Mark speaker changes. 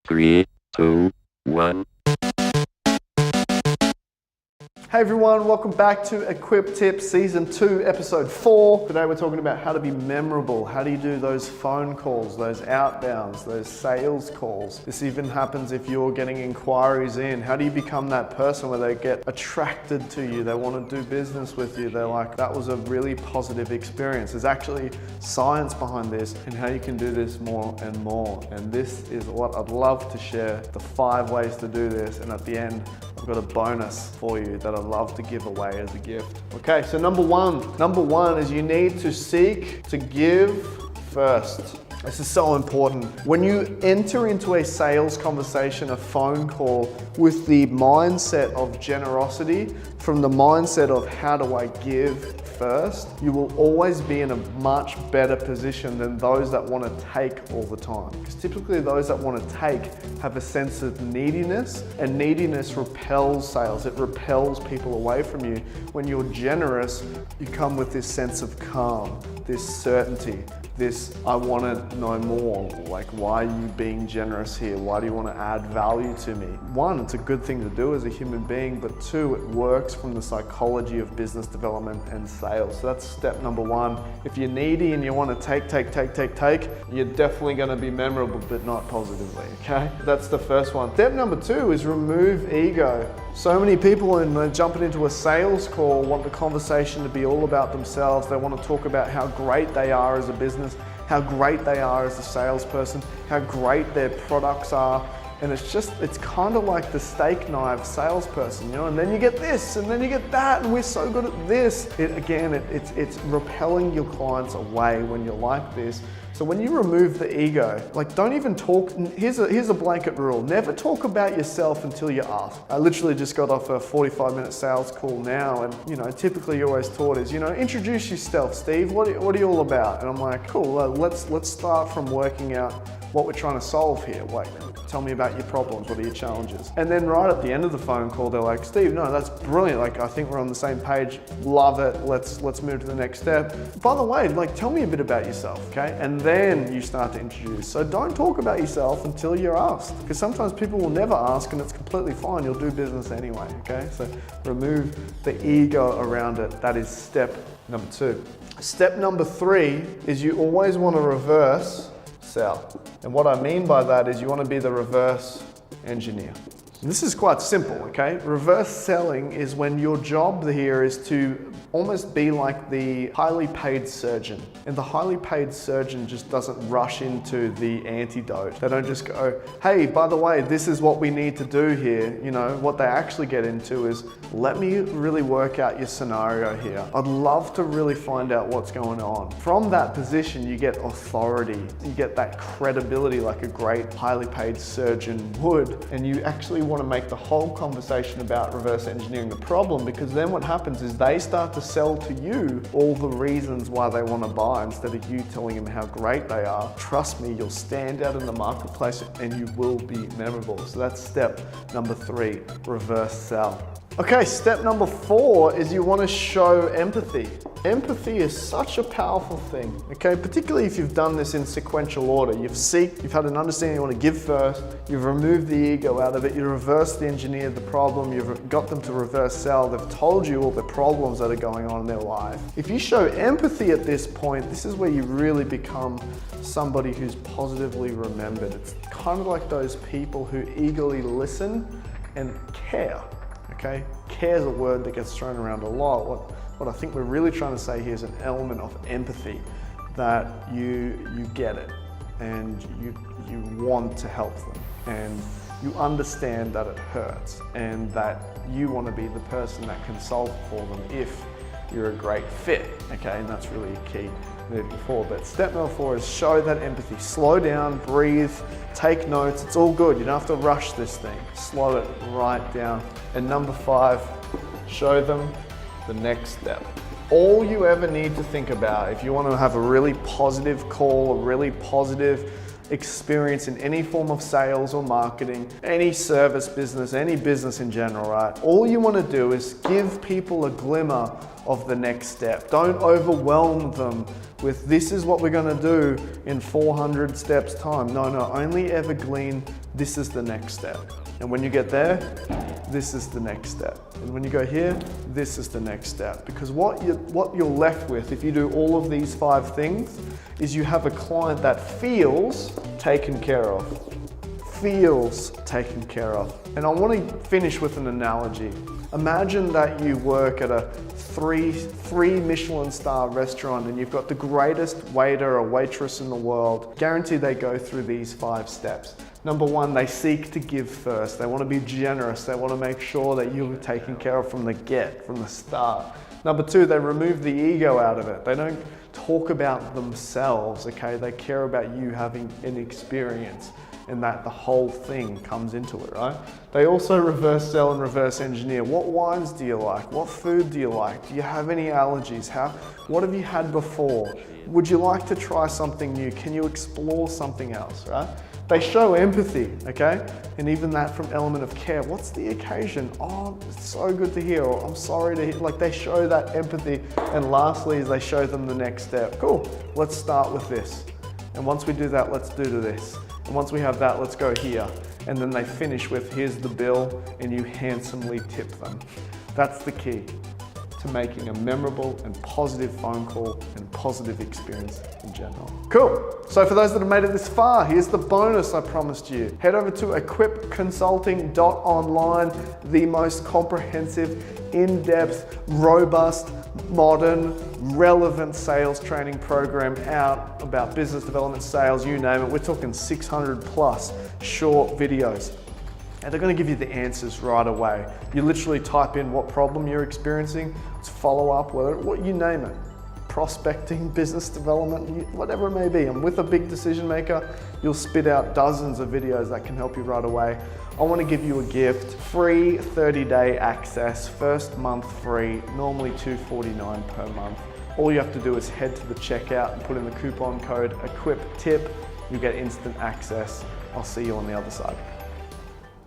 Speaker 1: Three, two, one.
Speaker 2: Hey everyone, welcome back to Equip Tips Season 2, Episode 4. Today we're talking about how to be memorable. How do you do those phone calls, those outbounds, those sales calls? This even happens if you're getting inquiries in. How do you become that person where they get attracted to you? They want to do business with you. They're like, that was a really positive experience. There's actually science behind this and how you can do this more and more. And this is what I'd love to share, the 5 ways to do this. And at the end, I've got a bonus for you that I'd love to give away as a gift. Okay, so number one is you need to seek to give first. This is so important. When you enter into a sales conversation, a phone call, with the mindset of generosity, from the mindset of how do I give first, you will always be in a much better position than those that want to take all the time. Because typically those that want to take have a sense of neediness, and neediness repels sales. It repels people away from you. When you're generous, you come with this sense of calm, this certainty, this, I want to know more. Like, why are you being generous here? Why do you want to add value to me? 1, it's a good thing to do as a human being, but 2, it works from the psychology of business development and sales. So that's step number 1. If you're needy and you want to take, you're definitely going to be memorable, but not positively, okay? That's the first one. Step number 2 is remove ego. So many people, when they're jumping into a sales call, want the conversation to be all about themselves. They want to talk about how great they are as a business, how great they are as a salesperson, how great their products are. And it's kind of like the steak knife salesperson, you know, and then you get this, and then you get that, and we're so good at this. It's repelling your clients away when you're like this. So when you remove the ego, like, don't even talk. Here's a blanket rule. Never talk about yourself until you're asked. I literally just got off a 45-minute sales call now, and you know, typically you're always taught is, you know, introduce yourself, Steve. What are you all about? And I'm like, cool. Let's start from working out what we're trying to solve here. Wait, tell me about your problems. What are your challenges? And then right at the end of the phone call, they're like, Steve, no, that's brilliant. Like, I think we're on the same page. Love it. Let's move to the next step. By the way, like, tell me a bit about yourself, okay? And then you start to introduce. So don't talk about yourself until you're asked, because sometimes people will never ask and it's completely fine. You'll do business anyway, okay? So remove the ego around it. That is step number 2. Step number 3 is you always want to reverse sell. And what I mean by that is you want to be the reverse engineer. This is quite simple, okay? Reverse selling is when your job here is to almost be like the highly paid surgeon. And the highly paid surgeon just doesn't rush into the antidote. They don't just go, hey, by the way, this is what we need to do here. You know, what they actually get into is, let me really work out your scenario here. I'd love to really find out what's going on. From that position, you get authority. You get that credibility like a great highly paid surgeon would. And you actually want to make the whole conversation about reverse engineering the problem, because then what happens is they start to sell to you all the reasons why they want to buy instead of you telling them how great they are. Trust me, you'll stand out in the marketplace and you will be memorable. So that's step number 3, reverse sell. Okay, step number 4 is you want to show empathy. Empathy is such a powerful thing, okay? Particularly if you've done this in sequential order. You've had an understanding you want to give first, you've removed the ego out of it, you reverse engineered the problem, you've got them to reverse sell, they've told you all the problems that are going on in their life. If you show empathy at this point, this is where you really become somebody who's positively remembered. It's kind of like those people who eagerly listen and care. Okay, care is a word that gets thrown around a lot. What I think we're really trying to say here is an element of empathy, that you get it and you want to help them and you understand that it hurts and that you want to be the person that can solve for them if you're a great fit. Okay, and that's really key moving forward. But step number 4 is show that empathy. Slow down, breathe, take notes. It's all good. You don't have to rush this thing. Slow it right down. And number 5, show them the next step. All you ever need to think about if you want to have a really positive call, a really positive experience in any form of sales or marketing, any service business, any business in general, right? All you want to do is give people a glimmer of the next step. Don't overwhelm them with this is what we're going to do in 400 steps time. No, only ever glean this is the next step. And when you get there, this is the next step. And when you go here, this is the next step. Because what you're left with, if you do all of these 5 things, is you have a client that feels taken care of. Feels taken care of. And I want to finish with an analogy. Imagine that you work at a three Michelin star restaurant and you've got the greatest waiter or waitress in the world. Guaranteed they go through these 5 steps. Number 1, they seek to give first. They want to be generous. They want to make sure that you're taken care of from the start. Number 2, they remove the ego out of it. They don't talk about themselves, okay? They care about you having an experience and that the whole thing comes into it, right? They also reverse sell and reverse engineer. What wines do you like? What food do you like? Do you have any allergies? What have you had before? Would you like to try something new? Can you explore something else, right? They show empathy, okay? And even that from element of care. What's the occasion? Oh, it's so good to hear. Or I'm sorry to hear. Like they show that empathy. And lastly is they show them the next step. Cool, let's start with this. And once we do that, let's do this. And once we have that, let's go here. And then they finish with, here's the bill, and you handsomely tip them. That's the key to making a memorable and positive phone call and positive experience in general. Cool. So for those that have made it this far, here's the bonus I promised you. Head over to equipconsulting.online, the most comprehensive, in-depth, robust, modern, relevant sales training program out about business development, sales, you name it. We're talking 600 plus short videos. And they're going to give you the answers right away. You literally type in what problem you're experiencing, it's follow up, what you name it. Prospecting, business development, whatever it may be. And with a big decision maker, you'll spit out dozens of videos that can help you right away. I want to give you a gift, free 30-day access, first month free, normally $249 per month. All you have to do is head to the checkout and put in the coupon code EQUIPTIP. You get instant access. I'll see you on the other side.